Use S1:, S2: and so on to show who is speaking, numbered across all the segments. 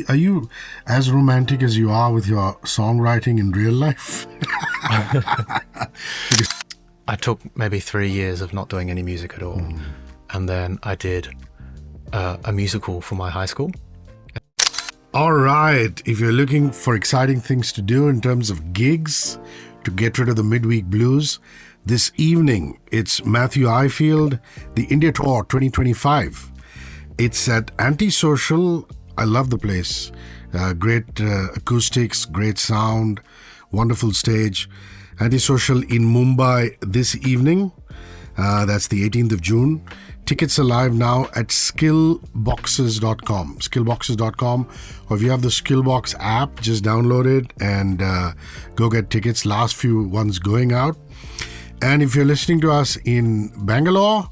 S1: Are you as romantic as you are with your songwriting in real life?
S2: I took maybe 3 years of not doing any music at all. And then I did a musical for my high school.
S1: All right. If you're looking for exciting things to do in terms of gigs to get rid of the midweek blues, this evening it's Matthew Ifeld, the India Tour 2025. It's at Antisocial. I love the place. Great acoustics, great sound, wonderful stage. Antisocial in Mumbai this evening. That's the 18th of June. Tickets are live now at skillboxes.com. Skillboxes.com. Or if you have the Skillbox app, just download it and go get tickets. Last few ones going out. And if you're listening to us in Bangalore,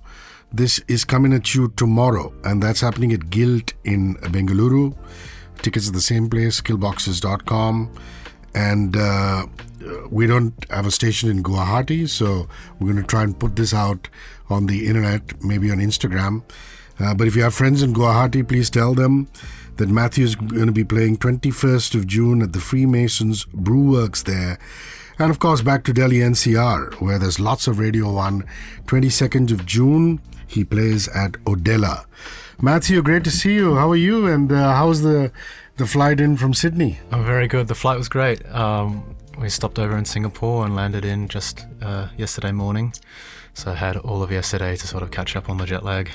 S1: this is coming at you tomorrow. And that's happening at Guild in Bengaluru. Tickets at the same place, skillboxes.com. And we don't have a station in Guwahati, so we're going to try and put this out on the internet, maybe on Instagram. But if you have friends in Guwahati, please tell them that Matthew is going to be playing 21st of June at the Freemasons Brewworks there. And of course, back to Delhi NCR, where there's lots of Radio 1. 22nd of June, he plays at Odella. Matthew, great to see you. How are you? And how's the flight in from Sydney?
S2: I'm very good. The flight was great. We stopped over in Singapore and landed in just yesterday morning. So I had all of yesterday to sort of catch up on the jet lag.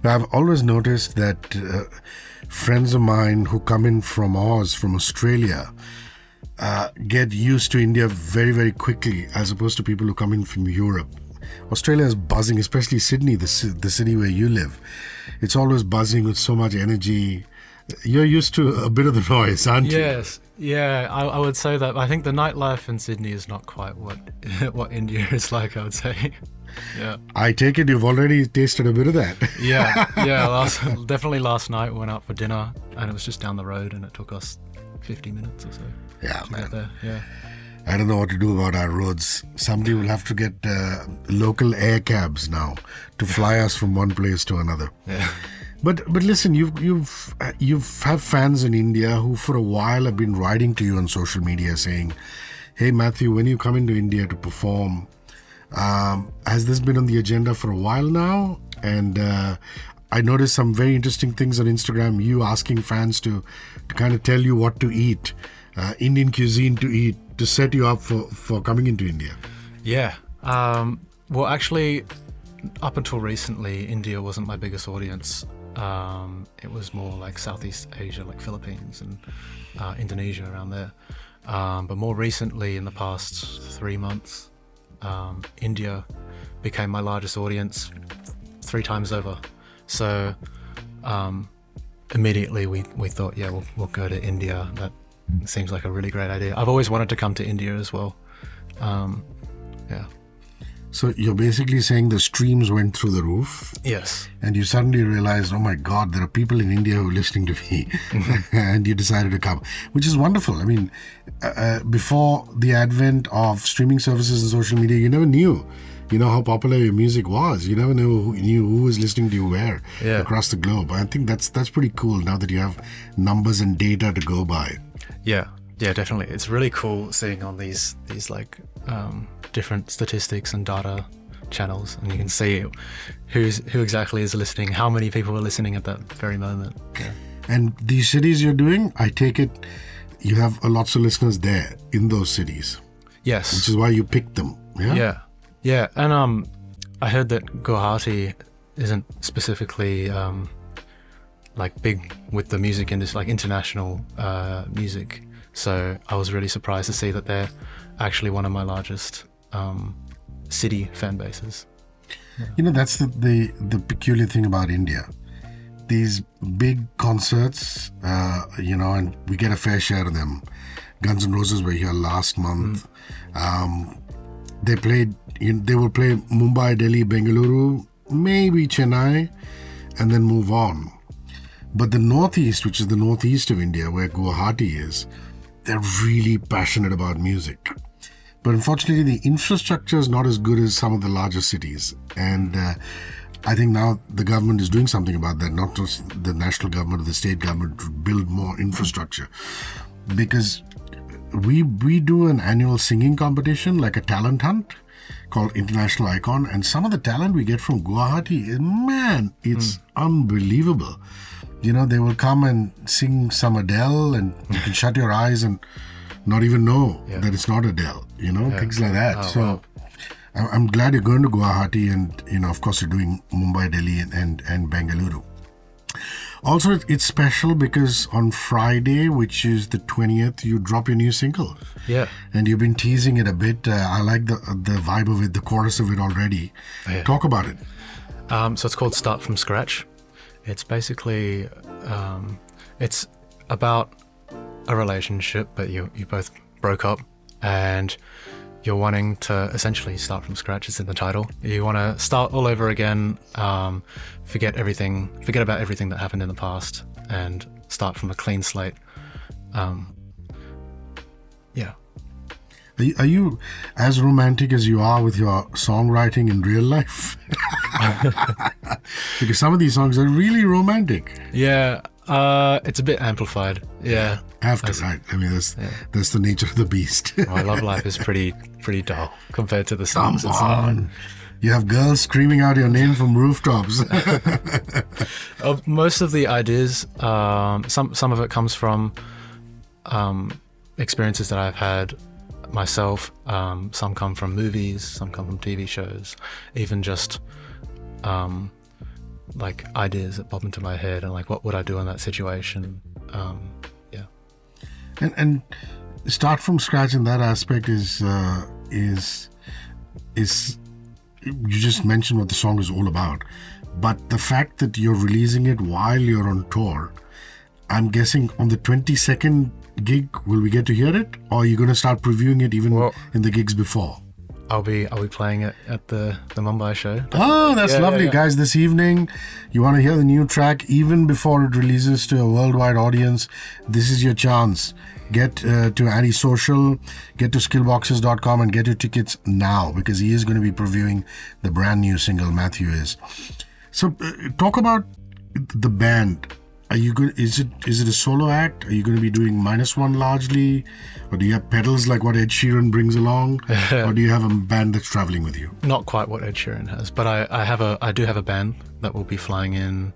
S1: I've always noticed that friends of mine who come in from Oz, from Australia, get used to India very, very quickly, as opposed to people who come in from Europe. Australia is buzzing, especially Sydney, the city where you live. It's always buzzing with so much energy. You're used to a bit of the noise, aren't you?
S2: Yes, yeah, I would say that. I think the nightlife in Sydney is not quite what India is like, I would say. Yeah.
S1: I take it you've already tasted a bit of that.
S2: Yeah. Definitely last night we went out for dinner and it was just down the road and it took us 50 minutes or so to get there. Yeah.
S1: I don't know what to do about our roads. Somebody will have to get local air cabs now to fly us from one place to another.
S2: Yeah.
S1: But listen, you've have fans in India who for a while have been writing to you on social media saying, "Hey Matthew, when you come into India to perform, has this been on the agenda for a while now?" And I noticed some very interesting things on Instagram. You asking fans to kind of tell you what to eat, Indian cuisine to eat, to set you up for coming into India.
S2: Yeah. Well, actually, up until recently, India wasn't my biggest audience. It was more like Southeast Asia, like Philippines and Indonesia around there. But more recently, in the past 3 months, India became my largest audience 3 times over. So immediately we thought, yeah, we'll go to India. That seems like a really great idea. I've always wanted to come to India as well. Yeah.
S1: So you're basically saying the streams went through the roof.
S2: Yes.
S1: And you suddenly realized, oh my God, there are people in India who are listening to me. And you decided to come, which is wonderful. I mean, before the advent of streaming services and social media, you never knew, how popular your music was. You never knew who was listening to you where across the globe. I think that's pretty cool now that you have numbers and data to go by.
S2: Yeah, definitely. It's really cool seeing on these like different statistics and data channels, and you can see who exactly is listening, how many people are listening at that very moment. Yeah.
S1: And these cities you're doing, I take it you have lots of listeners there in those cities.
S2: Yes.
S1: Which is why you picked them.
S2: Yeah. And I heard that Guwahati isn't specifically like big with the music industry, like international music. So I was really surprised to see that they're actually one of my largest city fan bases. Yeah.
S1: That's the peculiar thing about India. These big concerts, and we get a fair share of them. Guns N' Roses were here last month. They will play Mumbai, Delhi, Bengaluru, maybe Chennai, and then move on. But the Northeast, which is the northeast of India, where Guwahati is, they're really passionate about music. But unfortunately, the infrastructure is not as good as some of the larger cities. And I think now the government is doing something about that, not just the national government or the state government, to build more infrastructure. Because we do an annual singing competition, like a talent hunt called International Icon, and some of the talent we get from Guwahati, man, it's unbelievable. You know, they will come and sing some Adele, and you can shut your eyes and not even know that it's not Adele, you know, things like that. So I'm glad you're going to Guwahati, and, you know, of course you're doing Mumbai, Delhi and Bengaluru. Also, it's special because on Friday, which is the 20th, you drop your new single.
S2: Yeah.
S1: And you've been teasing it a bit. I like the vibe of it, the chorus of it already.
S2: Yeah.
S1: Talk about it.
S2: So it's called Start From Scratch. It's basically, it's about a relationship, but you both broke up and you're wanting to essentially start from scratch. It's in the title. You want to start all over again, forget about everything that happened in the past and start from a clean slate. Yeah.
S1: Are you as romantic as you are with your songwriting in real life? Because some of these songs are really romantic.
S2: Yeah, it's a bit amplified. Yeah.
S1: Have to, right? I mean, that's the nature of the beast.
S2: My love life is pretty dull compared to the songs.
S1: Come on. You have girls screaming out your name from rooftops.
S2: Most of the ideas, some of it comes from experiences that I've had myself. Some come from movies, some come from TV shows, even just like ideas that pop into my head and like what would I do in that situation.
S1: And start from scratch in that aspect is you just mentioned what the song is all about, but the fact that you're releasing it while you're on tour, I'm guessing on the 22nd gig, will we get to hear it, or are you going to start previewing it even in the gigs before?
S2: I'll be playing it at the Mumbai show.
S1: Oh, that's lovely. Guys, this evening, you want to hear the new track even before it releases to a worldwide audience. This is your chance. Get to Antisocial, get to skillboxes.com and get your tickets now, because he is going to be previewing the brand new single, Matthew is. So talk about the band. Are you good? Is it a solo act? Are you going to be doing -1 largely, or do you have pedals like what Ed Sheeran brings along, or do you have a band that's traveling with you?
S2: Not quite what Ed Sheeran has, but I do have a band that will be flying in.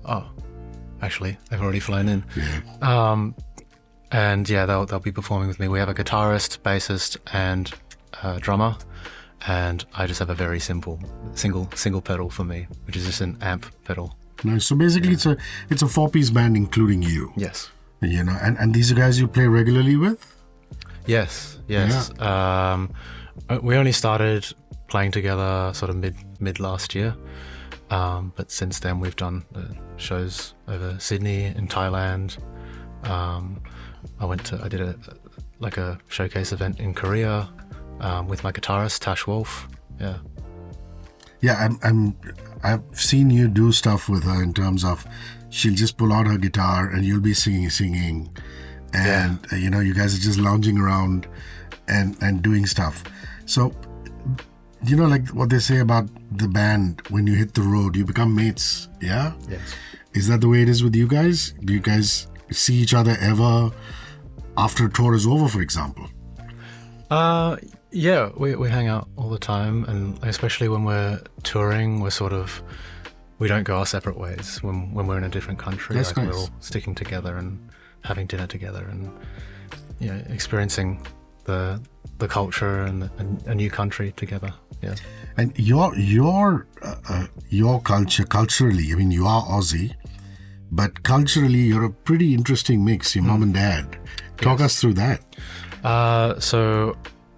S2: Oh, actually, they've already flown in.
S1: Yeah.
S2: And yeah, they'll be performing with me. We have a guitarist, bassist, and drummer, and I just have a very simple single pedal for me, which is just an amp pedal.
S1: Nice. So basically, it's a 4-piece band, including you.
S2: Yes.
S1: You know, and these are guys you play regularly with?
S2: Yes. Yeah. We only started playing together sort of mid last year, but since then we've done shows over Sydney and Thailand. I did a showcase event in Korea with my guitarist Tash Wolf. Yeah.
S1: Yeah, I've seen you do stuff with her in terms of she'll just pull out her guitar and you'll be singing, and you know, you guys are just lounging around and doing stuff. So, you know, like what they say about the band, when you hit the road, you become mates. Yeah.
S2: Yes.
S1: Is that the way it is with you guys? Do you guys see each other ever after a tour is over, for example?
S2: Yeah, we hang out all the time, and especially when we're touring, we don't go our separate ways when we're in a different country.
S1: That's nice.
S2: We're all sticking together and having dinner together, and you know, experiencing the culture and a new country together. Yeah.
S1: And your culture, culturally, I mean, you are Aussie, but culturally, you're a pretty interesting mix. Your mom and dad. Talk us through that.
S2: So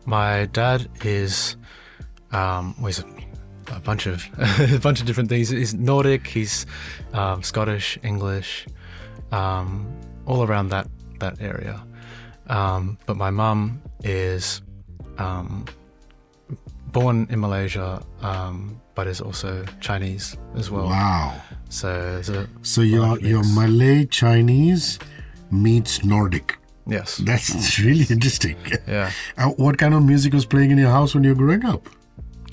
S2: my dad is he's a bunch of different things. He's Nordic, he's Scottish, English, all around that area. But my mum is born in Malaysia, but is also Chinese as well.
S1: Wow.
S2: So
S1: your Malay Chinese meets Nordic.
S2: Yes.
S1: That's really interesting.
S2: Yeah.
S1: What kind of music was playing in your house when you were growing up?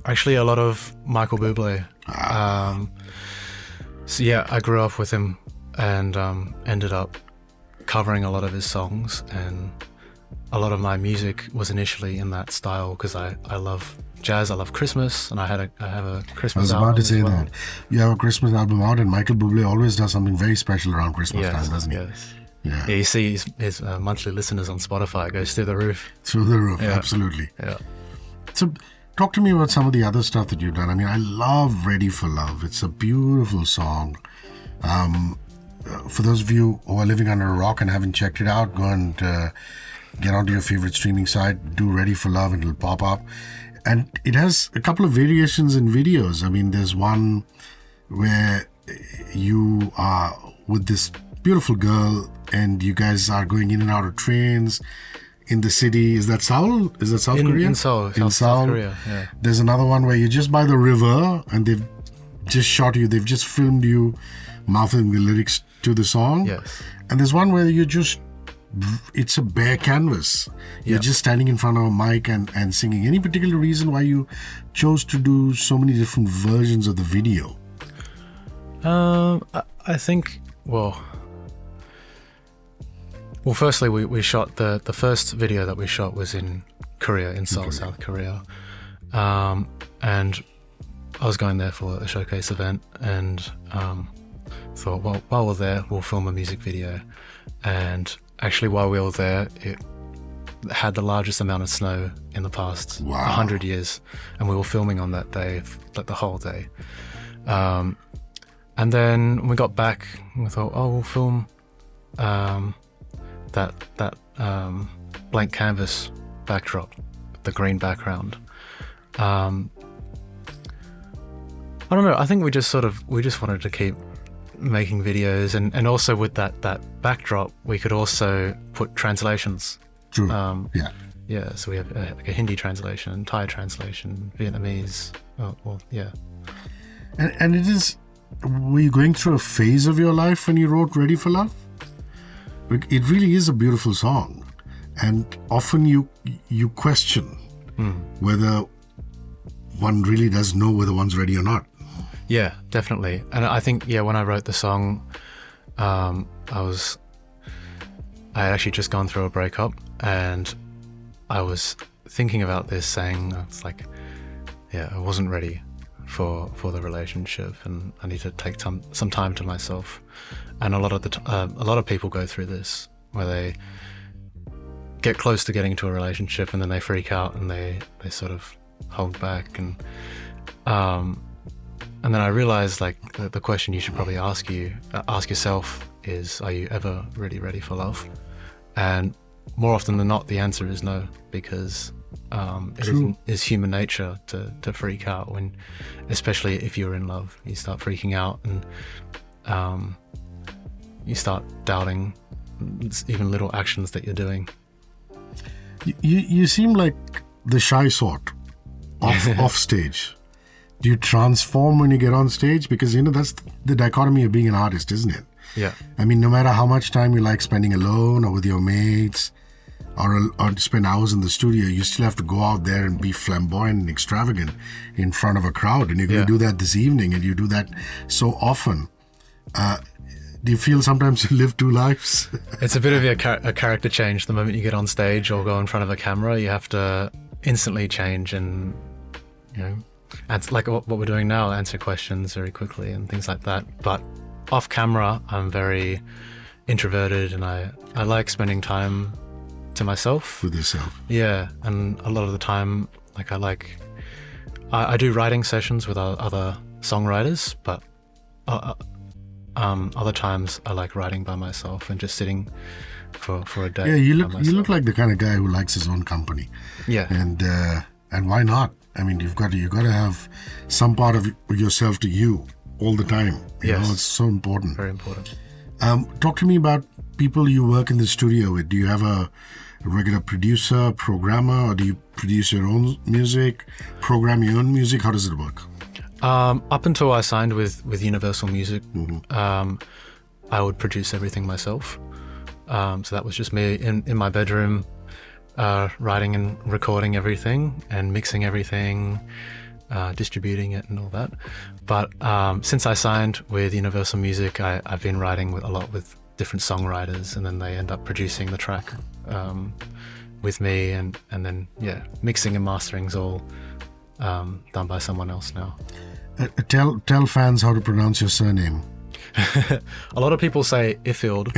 S2: Actually, a lot of Michael Buble. So yeah, I grew up with him and ended up covering a lot of his songs, and a lot of my music was initially in that style because I love jazz, I love Christmas, and I have a Christmas album.
S1: I was about to say
S2: as well.
S1: that. You have a Christmas album out, and Michael Buble always does something very special around Christmas time, doesn't he?
S2: Yes.
S1: Yeah.
S2: Yeah, you see his monthly listeners on Spotify goes through the roof.
S1: Through the roof,
S2: Yeah.
S1: absolutely.
S2: Yeah.
S1: So, talk to me about some of the other stuff that you've done. I mean, I love Ready for Love. It's a beautiful song. For those of you who are living under a rock and haven't checked it out, go and get onto your favorite streaming site, do Ready for Love, and it'll pop up. And it has a couple of variations in videos. I mean, there's one where you are with this beautiful girl and you guys are going in and out of trains in the city. Is that Seoul? Is that South Korea?
S2: In Seoul.
S1: In
S2: South Korea, yeah.
S1: There's another one where you're just by the river and they've just shot you. They've just filmed you mouthing the lyrics to the song.
S2: Yes.
S1: And there's one where it's a bare canvas. You're just standing in front of a mic and singing. Any particular reason why you chose to do so many different versions of the video?
S2: I think, well, firstly, we shot the first video that we shot was in Korea, in Seoul, South Korea. And I was going there for a showcase event and thought, well, while we're there, we'll film a music video. And actually, while we were there, it had the largest amount of snow in the past 100 years. And we were filming on that day, like the whole day. And then when we got back, we thought, oh, we'll film that blank canvas backdrop, the green background. I don't know. I think we just wanted to keep making videos, and also with that backdrop, we could also put translations.
S1: True.
S2: Yeah. So we have like a Hindi translation, Thai translation, Vietnamese. Yeah.
S1: And it is. Were you going through a phase of your life when you wrote Ready for Love? It really is a beautiful song, and often you question whether one really does know whether one's ready or not.
S2: Yeah, definitely. And I think, when I wrote the song, I had actually just gone through a breakup, and I was thinking about this, saying, it's like, I wasn't ready for the relationship, and I need to take some time to myself. And a lot of people go through this, where they get close to getting into a relationship and then they freak out and they sort of hold back, and then I realized, like, the question you should probably ask yourself is, are you ever really ready for love? And more often than not, the answer is no, because it is human nature to freak out when, especially if you're in love, you start freaking out and you start doubting even little actions that you're doing.
S1: You seem like the shy sort off stage. Do you transform when you get on stage? Because, that's the dichotomy of being an artist, isn't it?
S2: Yeah.
S1: I mean, no matter how much time you like spending alone or with your mates or spend hours in the studio, you still have to go out there and be flamboyant and extravagant in front of a crowd. And you're going to do that this evening, and you do that so often. Do you feel sometimes you live two lives? It's
S2: a bit of a character change. The moment you get on stage or go in front of a camera, you have to instantly change and, answer, like what we're doing now, answer questions very quickly and things like that. But off camera, I'm very introverted, and I like spending time to myself.
S1: With yourself.
S2: Yeah, and a lot of the time, like, I do writing sessions with other songwriters, but other times I like writing by myself and just sitting for a day.
S1: Yeah, you look like the kind of guy who likes his own company.
S2: Yeah.
S1: And why not? I mean, you got to have some part of yourself to you all the time. You know, it's so important.
S2: Very important.
S1: Talk to me about people you work in the studio with. Do you have a regular producer, programmer, or do you produce your own music, program your own music? How does it work?
S2: Up until I signed with Universal Music, I would produce everything myself. So that was just me in my bedroom, writing and recording everything and mixing everything, distributing it and all that. But since I signed with Universal Music, I've been writing a lot with different songwriters, and then they end up producing the track with me, and then mixing and mastering's all done by someone else now.
S1: Tell fans how to pronounce your surname.
S2: A lot of people say Ifield,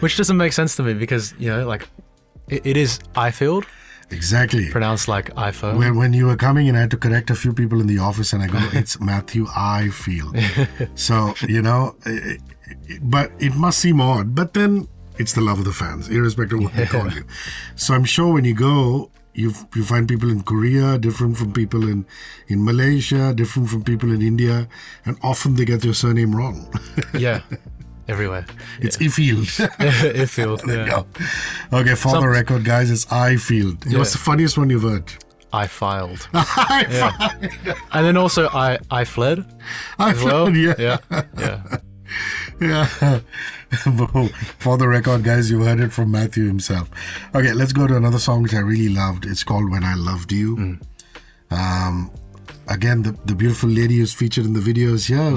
S2: which doesn't make sense to me because like it is Ifield.
S1: Exactly.
S2: Pronounced like iPhone.
S1: When you were coming in, I had to correct a few people in the office, and I go, it's Matthew Ifeld. So, but it must seem odd. But then it's the love of the fans, irrespective of what they call you. So I'm sure when you go, you find people in Korea different from people in Malaysia, different from people in India, and often they get your surname wrong.
S2: Yeah. Everywhere.
S1: It's Ifield.
S2: Ifield.
S1: There you go. Okay, for the record, guys, it's Ifield. What's the funniest one you've heard?
S2: I filed. And then also I fled.
S1: I fled,
S2: yeah.
S1: Yeah. For the record, guys, you heard it from Matthew himself. Okay, let's go to another song which I really loved. It's called When I Loved You. Again, the beautiful lady who's featured in the video is here,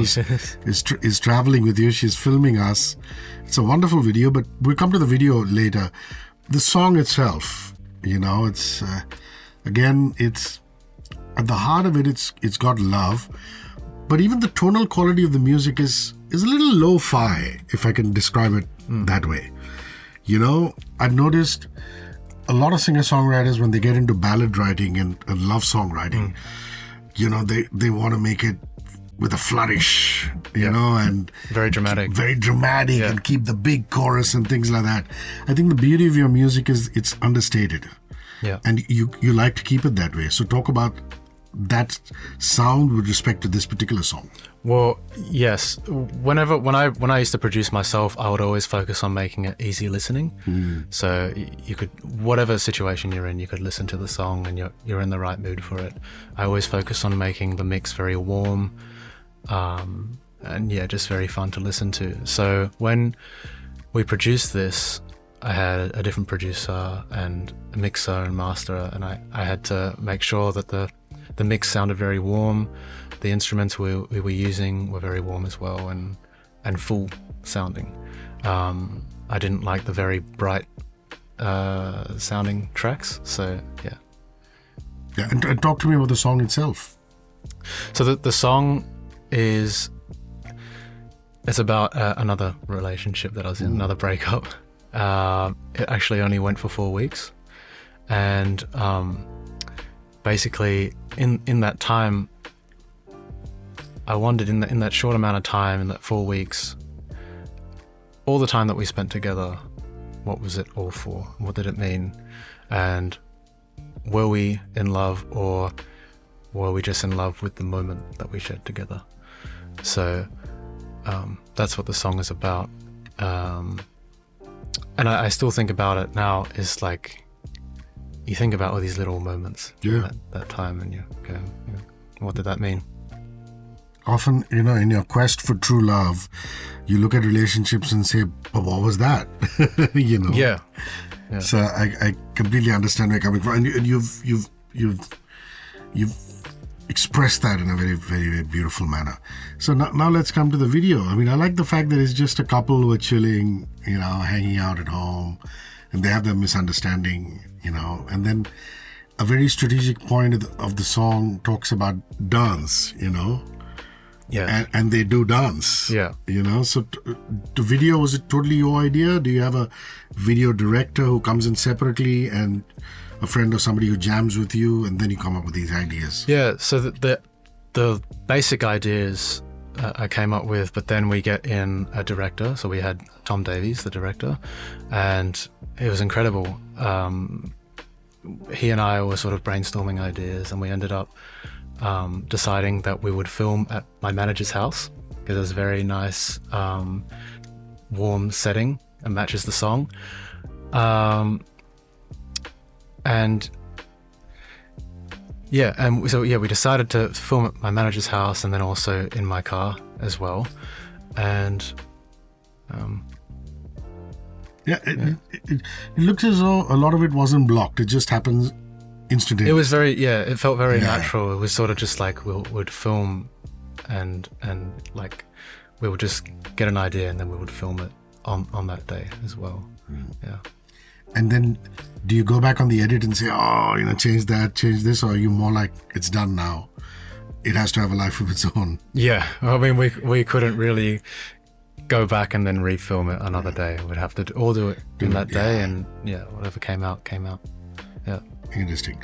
S1: is traveling with you. She's filming us. It's a wonderful video, but we'll come to the video later. The song itself, it's again, it's at the heart of it. It's got love, but even the tonal quality of the music is a little lo-fi, if I can describe it that way. I've noticed a lot of singer-songwriters, when they get into ballad writing and love songwriting, they want to make it with a flourish, and
S2: very dramatic,
S1: and keep the big chorus and things like that. I think the beauty of your music is it's understated, and you like to keep it that way. So talk about that sound with respect to this particular song.
S2: Well, yes. When I used to produce myself, I would always focus on making it easy listening. So you could, whatever situation you're in, you could listen to the song and you're in the right mood for it. I always focus on making the mix very warm, and just very fun to listen to. So when we produced this, I had a different producer and a mixer and master, and I had to make sure that the mix sounded very warm. The instruments we were using were very warm as well, and full sounding. I didn't like the very bright sounding tracks, so yeah.
S1: And talk to me about the song itself.
S2: So the song it's about another relationship that I was in, another breakup. It actually only went for 4 weeks, and basically in that time, I wondered in that short amount of time, in that 4 weeks, all the time that we spent together, what was it all for? What did it mean? And were we in love, or were we just in love with the moment that we shared together? So that's what the song is about. And I still think about it now, is like, you think about all these little moments that time, and you go, what did that mean?
S1: Often, in your quest for true love, you look at relationships and say, but what was that?
S2: Yeah.
S1: So I completely understand where you're coming from. And you've expressed that in a very, very, very beautiful manner. So now let's come to the video. I mean, I like the fact that it's just a couple who are chilling, hanging out at home, and they have their misunderstanding, and then a very strategic point of the song talks about dance,
S2: Yeah.
S1: And they do dance.
S2: Yeah.
S1: So the video, was it totally your idea? Do you have a video director who comes in separately, and a friend or somebody who jams with you, and then you come up with these ideas?
S2: Yeah. So the basic ideas I came up with, but then we get in a director. So we had Tom Davies, the director, and it was incredible. He and I were sort of brainstorming ideas, and we ended up deciding that we would film at my manager's house, because it's a very nice warm setting and matches the song, we decided to film at my manager's house, and then also in my car as well. And
S1: it looks as though a lot of it wasn't blocked. It just happens instantaneous.
S2: It was it felt very natural. It was sort of just like we'd film and like we would just get an idea and then we would film it on that day as well. Yeah.
S1: And then do you go back on the edit and say, change that, change this, or are you more like, it's done now, it has to have a life of its own?
S2: Yeah, I mean, we couldn't really go back and then refilm it another day. We'd have to do it in that day, and whatever came out. Yeah.
S1: Interesting.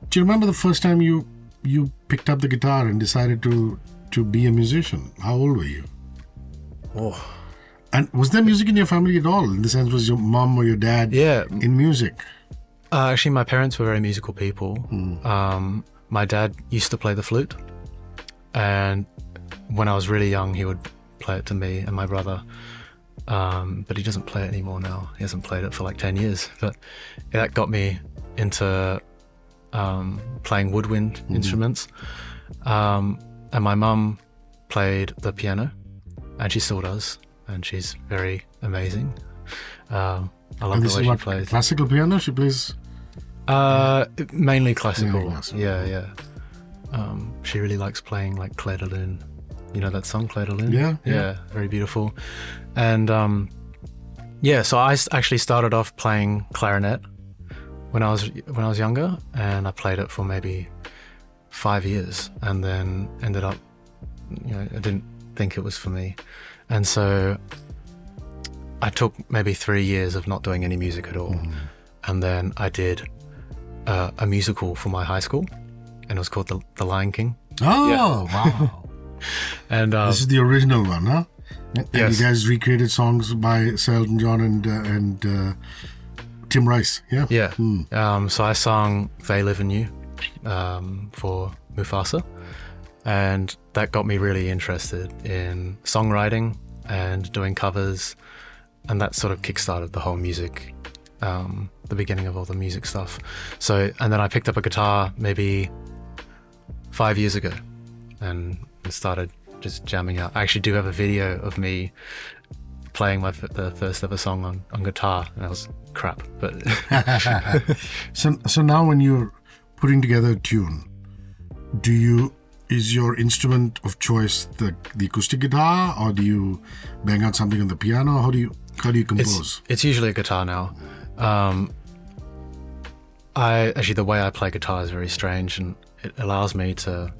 S1: Do you remember the first time you picked up the guitar and decided to be a musician? How old were you?
S2: Oh.
S1: And was there music in your family at all? In the sense, was your mom or your dad in music?
S2: Actually, my parents were very musical people. My dad used to play the flute, and when I was really young, he would play it to me and my brother. But he doesn't play it anymore now. He hasn't played it for like 10 years. But that got me into playing woodwind instruments. And my mum played the piano, and she still does. And she's very amazing. I love the way she plays.
S1: Classical piano she plays?
S2: Mainly classical. Yeah. She really likes playing like Clair de Lune. You know that song, Clair de Lune? Yeah, very beautiful. And so I actually started off playing clarinet when I was younger, and I played it for maybe 5 years, and then ended up, I didn't think it was for me. And so I took maybe 3 years of not doing any music at all. And then I did a musical for my high school, and it was called The Lion King.
S1: Oh, wow.
S2: And
S1: this is the original one, huh? And
S2: yes.
S1: you guys recreated songs by Sir Elton John and Tim Rice, yeah?
S2: Yeah. So I sang They Live in You for Mufasa. And that got me really interested in songwriting and doing covers, and that sort of kickstarted the whole music, the beginning of all the music stuff. So, and then I picked up a guitar maybe 5 years ago and started just jamming out. I actually do have a video of me playing the first ever song on guitar, and that was crap. But
S1: so now when you're putting together a tune, is your instrument of choice the acoustic guitar, or do you bang out something on the piano? How do you compose?
S2: It's usually a guitar now. The way I play guitar is very strange, and it allows me to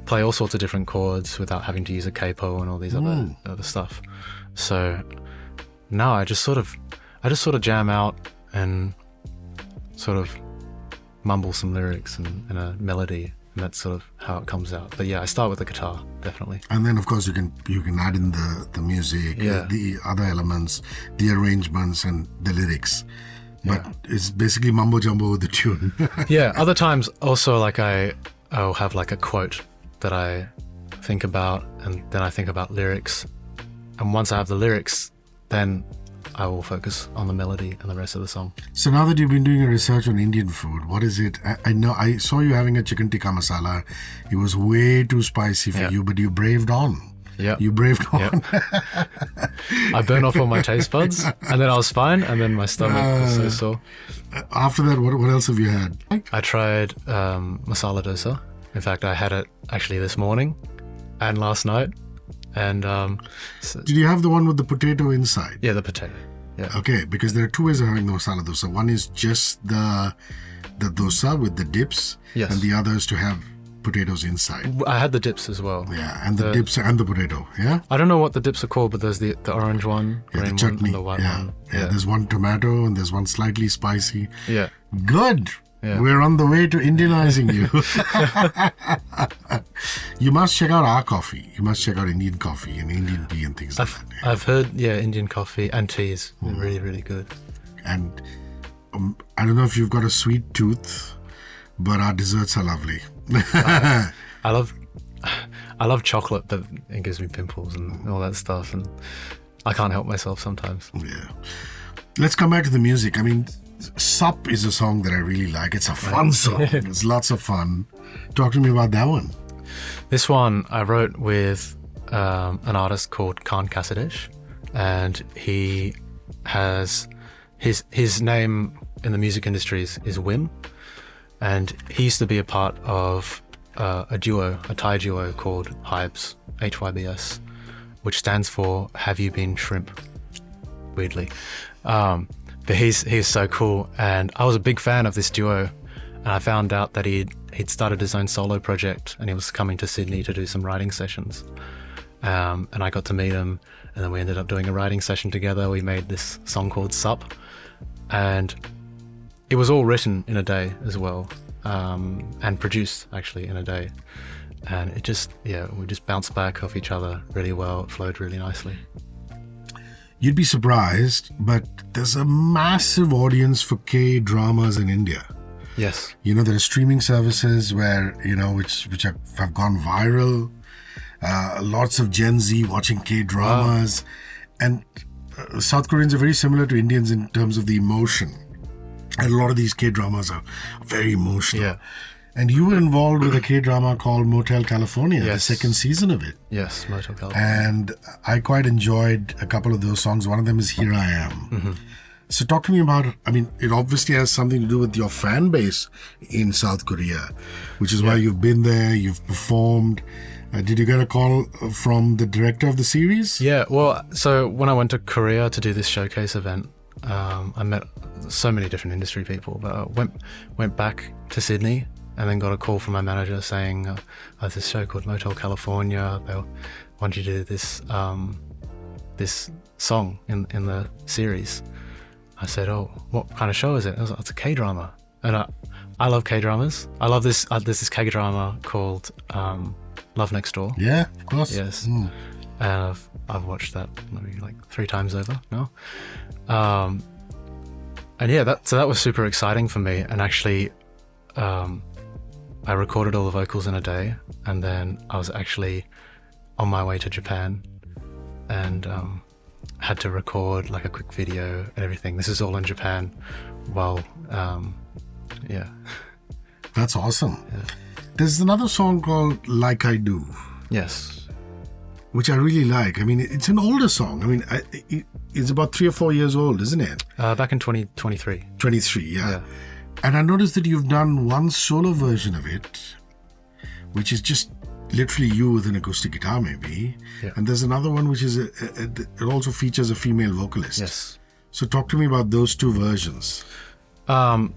S2: play all sorts of different chords without having to use a capo and all these other stuff. So now I just sort of jam out and sort of mumble some lyrics and a melody. And that's sort of how it comes out. But yeah, I start with the guitar, definitely.
S1: And then, of course, you can add in the music, the other elements, the arrangements, and the lyrics. But it's basically mumbo jumbo with the tune.
S2: Yeah. Other times, also, like I'll have like a quote that I think about, and then I think about lyrics. And once I have the lyrics, then I will focus on the melody and the rest of the song.
S1: So now that you've been doing a research on Indian food, what is it? I know I saw you having a chicken tikka masala. It was way too spicy for you, but you braved on.
S2: Yeah.
S1: You braved on.
S2: I burned off all my taste buds, and then I was fine, and then my stomach was so sore.
S1: After that, what else have you had?
S2: I tried masala dosa. In fact, I had it actually this morning and last night. And
S1: did you have the one with the potato inside?
S2: Yeah, the potato. Yeah.
S1: Okay, because there are two ways of having the masala dosa. One is just the dosa with the dips, and the other is to have potatoes inside.
S2: I had the dips as well.
S1: Yeah, and the dips and the potato. Yeah.
S2: I don't know what the dips are called, but there's the orange one, green
S1: the chutney,
S2: one, and the white one.
S1: Yeah, there's one tomato and there's one slightly spicy.
S2: Yeah.
S1: Good. Yeah. We're on the way to Indianizing you. You must check out our coffee. You must check out Indian coffee and Indian tea and things like that. Yeah.
S2: I've heard, Indian coffee and tea is really, really good.
S1: And I don't know if you've got a sweet tooth, but our desserts are lovely.
S2: I love chocolate, but it gives me pimples and all that stuff, and I can't help myself sometimes.
S1: Yeah. Let's come back to the music. I mean, Sup is a song that I really like. It's a fun song. It's lots of fun. Talk to me about that one.
S2: This one I wrote with an artist called Khan Kassadesh, and he has his name in the music industry is Wim, and he used to be a part of a Thai duo called Hybs, HYBS, which stands for Have You Been Shrimp, weirdly. But he's so cool, and I was a big fan of this duo, and I found out that he'd started his own solo project, and he was coming to Sydney to do some writing sessions. And I got to meet him, and then we ended up doing a writing session together. We made this song called Sup, and it was all written in a day as well, and produced actually in a day. And we just bounced back off each other really well. It flowed really nicely.
S1: You'd be surprised, but there's a massive audience for K-dramas in India.
S2: Yes.
S1: There are streaming services where, which have gone viral. Lots of Gen Z watching K-dramas. Wow. And South Koreans are very similar to Indians in terms of the emotion. And a lot of these K-dramas are very emotional.
S2: Yeah.
S1: And you were involved with a K-drama called Motel California,
S2: yes.
S1: The second season of it.
S2: Yes, Motel California.
S1: And I quite enjoyed a couple of those songs. One of them is Here I Am.
S2: Mm-hmm.
S1: So talk to me about, it obviously has something to do with your fan base in South Korea, which is why you've been there, you've performed. Did you get a call from the director of the series?
S2: Yeah, well, so when I went to Korea to do this showcase event, I met so many different industry people, but I went back to Sydney and then got a call from my manager saying, there's this show called Motel California. They want you to do this this song in the series. I said, oh, what kind of show is it? I was like, it's a K-drama. And I love K-dramas. I love this. There's this K-drama called Love Next Door.
S1: Yeah, of course.
S2: Yes. And I've watched that maybe like 3 times over now. And yeah, that was super exciting for me. And actually, I recorded all the vocals in a day, and then I was actually on my way to Japan and had to record like a quick video and everything. This is all in Japan while, yeah.
S1: That's awesome.
S2: Yeah.
S1: There's another song called Like I Do.
S2: Yes.
S1: Which I really like. It's an older song. It's about 3 or 4 years old, isn't it?
S2: Back in 2023.
S1: 23, yeah. And I noticed that you've done one solo version of it, which is just literally you with an acoustic guitar, maybe.
S2: Yeah.
S1: And there's another one which is it also features a female vocalist.
S2: Yes.
S1: So talk to me about those 2 versions.
S2: And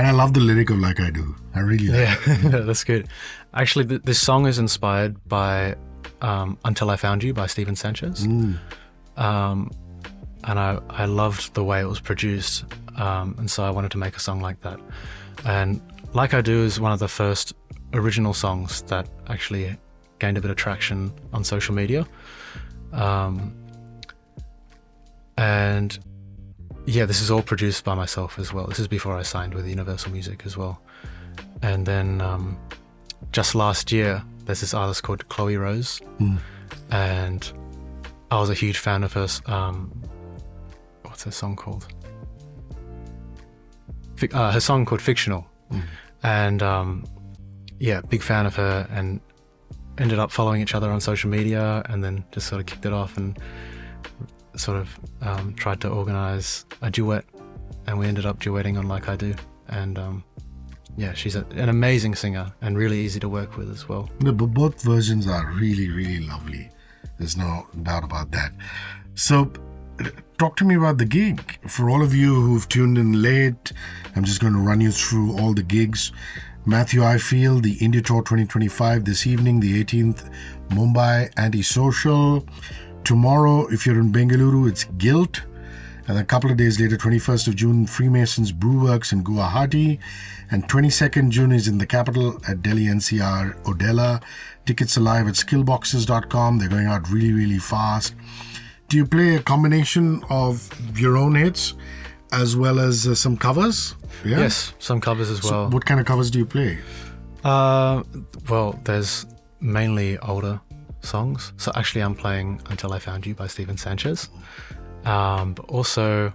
S1: I love the lyric of Like I Do. I really like it.
S2: That's good. Actually, this song is inspired by Until I Found You by Steven Sanchez. And I loved the way it was produced. And so I wanted to make a song like that. And Like I Do is one of the first original songs that actually gained a bit of traction on social media. And yeah, this is all produced by myself as well. This is before I signed with Universal Music as well. And then just last year, there's this artist called Chloe Rose. And I was a huge fan of her. What's her song called? Her song called Fictional. And yeah, big fan of her, and ended up following each other on social media, and then just sort of kicked it off and sort of tried to organize a duet, and we ended up duetting on Like I Do. And yeah, she's an amazing singer and really easy to work with as well.
S1: No, but both versions are really, really lovely. There's no doubt about that. So talk to me about the gig. For all of you who've tuned in late, I'm just going to run you through all the gigs. Matthew Ifeld, the Indie Tour 2025, this evening, the 18th, Mumbai Antisocial. Tomorrow, if you're in Bengaluru, it's Guilt. And a couple of days later, 21st of June, Freemasons Brewworks in Guwahati. And 22nd June is in the capital at Delhi NCR, Odella. Tickets are live at skillboxes.com. They're going out really, really fast. Do you play a combination of your own hits as well as some covers? Yeah?
S2: Yes, some covers as well.
S1: So what kind of covers do you play?
S2: Well, there's mainly older songs. So actually I'm playing Until I Found You by Steven Sanchez. But also,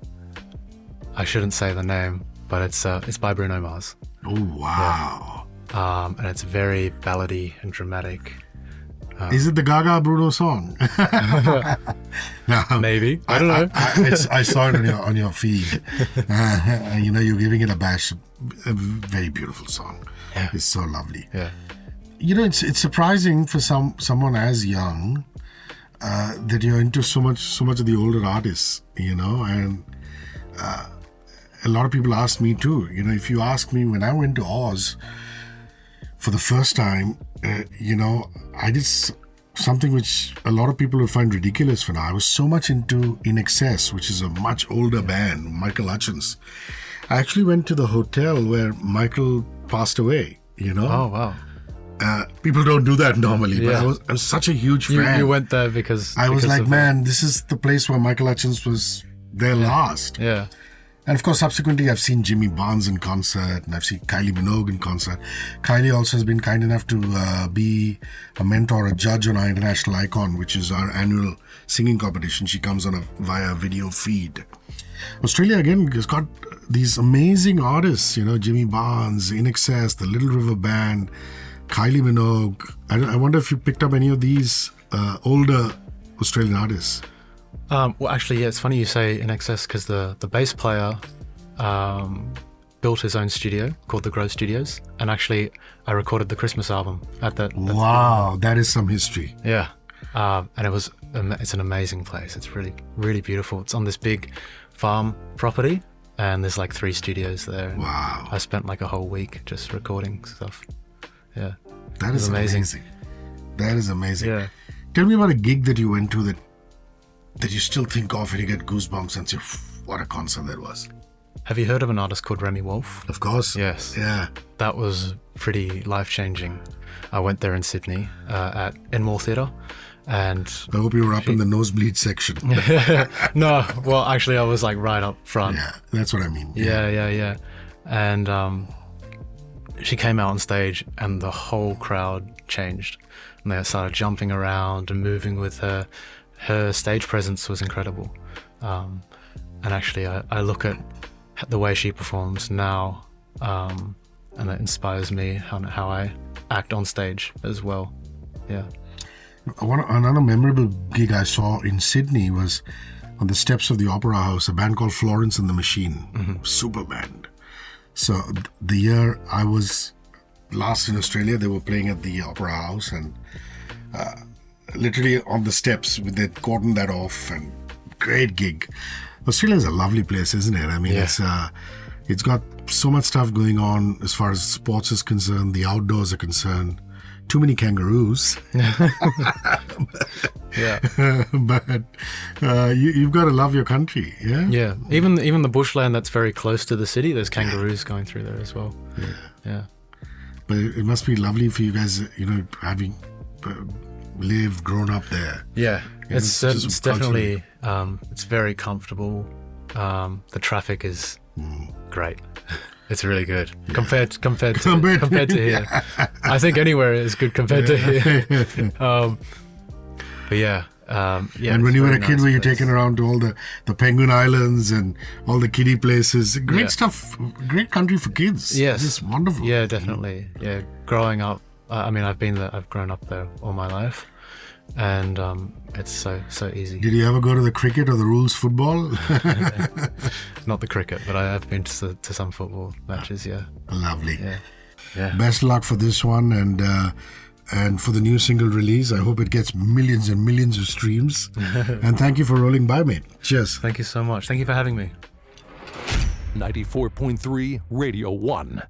S2: I shouldn't say the name, but it's by Bruno Mars.
S1: Oh, wow.
S2: Yeah. And it's very ballady and dramatic.
S1: Is it the Gaga Bruno song? No,
S2: Maybe. I don't know.
S1: I saw it on your feed. You're giving it a bash. A very beautiful song.
S2: Yeah.
S1: It's so lovely.
S2: Yeah.
S1: It's surprising for someone as young that you're into so much of the older artists, and a lot of people ask me too. If you ask me, when I went to Oz for the first time, I did something which a lot of people would find ridiculous for now. I was so much into In Excess, which is a much older band, Michael Hutchence. I actually went to the hotel where Michael passed away,
S2: Oh, wow.
S1: People don't do that normally,
S2: Yeah.
S1: but I'm such a huge fan.
S2: You went there because
S1: I was
S2: because
S1: like,
S2: of
S1: man, this is the place where Michael Hutchence was there last.
S2: Yeah.
S1: And of course, subsequently, I've seen Jimmy Barnes in concert, and I've seen Kylie Minogue in concert. Kylie also has been kind enough to be a mentor, a judge on our International Icon, which is our annual singing competition. She comes on via video feed. Australia, again, has got these amazing artists, Jimmy Barnes, In Excess, the Little River Band, Kylie Minogue. I wonder if you picked up any of these older Australian artists.
S2: Well, actually, yeah, it's funny you say In Excess because the bass player built his own studio called the Grove Studios, and actually I recorded the Christmas album at that.
S1: Wow, that is some history.
S2: Yeah, and it's an amazing place. It's really, really beautiful. It's on this big farm property, and there's like 3 studios there. And
S1: Wow.
S2: I spent like a whole week just recording stuff. Yeah.
S1: That is amazing. That is amazing.
S2: Yeah.
S1: Tell me about a gig that you went to that you still think of and you get goosebumps and say, what a concert that was.
S2: Have you heard of an artist called Remy Wolf?
S1: Of course.
S2: Yes.
S1: Yeah.
S2: That was pretty life-changing. I went there in Sydney at Enmore Theatre, and
S1: I hope you were up in the nosebleed section.
S2: no, well, actually, I was like right up front.
S1: Yeah, that's what I mean.
S2: Yeah. And she came out on stage, and the whole crowd changed, and they started jumping around and moving with her. Her stage presence was incredible, and actually, I look at the way she performs now, and it inspires me how I act on stage as well. Yeah.
S1: Another memorable gig I saw in Sydney was on the steps of the Opera House, a band called Florence and the Machine.
S2: Mm-hmm.
S1: Super band. So the year I was last in Australia, they were playing at the Opera House, and literally on the steps, they'd cordoned that off, and great gig. Australia is a lovely place, isn't it? I mean,
S2: Yeah.
S1: it's got so much stuff going on as far as sports is concerned, the outdoors are concerned. Too many kangaroos.
S2: Yeah.
S1: But you've got to love your country, yeah?
S2: Yeah. Even the bushland that's very close to the city, there's kangaroos going through there as well. Yeah.
S1: But it must be lovely for you guys, having lived, grown up there.
S2: Yeah. It's
S1: just
S2: definitely, it's very comfortable. The traffic is great. It's really good compared to here. I think anywhere is good compared to here. But yeah.
S1: And when you were a kid, were you taken around to all the Penguin Islands and all the kiddie places? Great stuff. Great country for kids.
S2: Yes.
S1: It's wonderful.
S2: Yeah, definitely. Yeah, growing up, I've grown up there all my life, and it's so easy.
S1: Did you ever go to the cricket or the rules football?
S2: Not the cricket, but I have been to some football matches. Yeah.
S1: Lovely.
S2: Yeah.
S1: Best luck for this one and for the new single release. I hope it gets millions and millions of streams. And thank you for rolling by, mate. Cheers.
S2: Thank you so much. Thank you for having me.
S3: 94.3 Radio 1.